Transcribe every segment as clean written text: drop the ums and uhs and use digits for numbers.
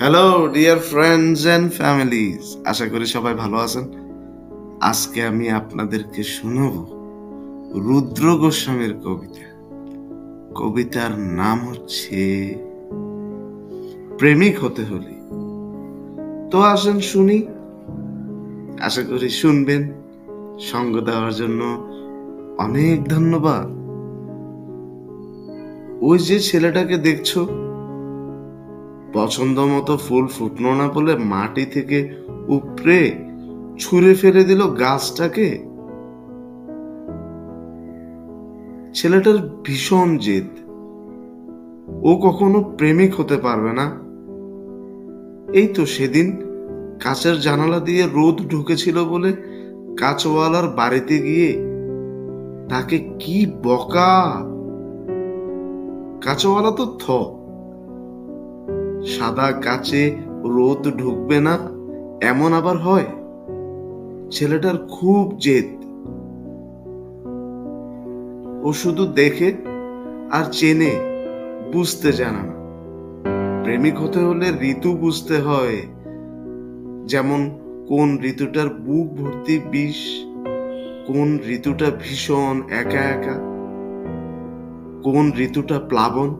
Hello dear friends and families, আশা করি সবাই ভালো আছেন। আজকে আমি আপনাদেরকে শোনাবো রুদ্র গোস্বামীর কবিতা। কবিতার নাম হচ্ছে প্রেমিক হতে হলে। তো আসেন শুনি, আশা করি শুনবেন। সঙ্গ দেওয়ার জন্য অনেক ধন্যবাদ। ওই যে ছেলেটাকে দেখছো, পছন্দ মতো ফুল ফুটলো না বলে মাটি থেকে উপড়ে ছুঁড়ে ফেলে দিল গাছটাকে। ছেলেটার ভীষণ জেদ, ও কখনো প্রেমিক হতে পারবে না। এই তো সেদিন কাঁচের জানালা দিয়ে রোদ ঢুকেছিল বলে কাঁচওয়ালার বাড়িতে গিয়ে তাকে কি বকা। কাঁচওয়ালা তো সাদা কাঁচে রোদ ঢুকবে না এমন আবার হয়? ছেলেটার খুব জেদ, ও শুধু দেখে আর চেনে, বুঝতে জানে না। প্রেমিক হতে হলে ঋতু বুঝতে হয়, যেমন কোন ঋতুটার বুক ভর্তি বিষ, কোন ঋতুটা ভীষণ একা একা, কোন ঋতুটা প্লাবন,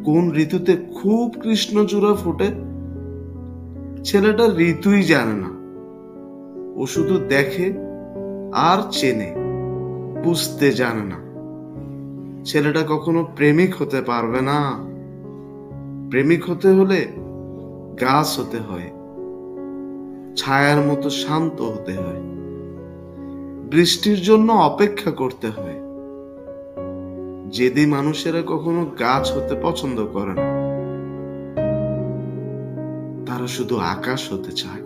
কোন ঋতুতে খুব কৃষ্ণচূড়া ফোটে। ছেলেটা ঋতুই জানে না, ও শুধু দেখে আর চেনে, বুঝতে জানে না। ছেলেটা কখনো প্রেমিক হতে পারবে না। প্রেমিক হতে হলে গাছ হতে হয়, ছায়ার মতো শান্ত হতে হয়, বৃষ্টির জন্য অপেক্ষা করতে হয়। জেদি মানুষেরা কখনো গাছ হতে পছন্দ করে না, তারা শুধু আকাশ হতে চায়।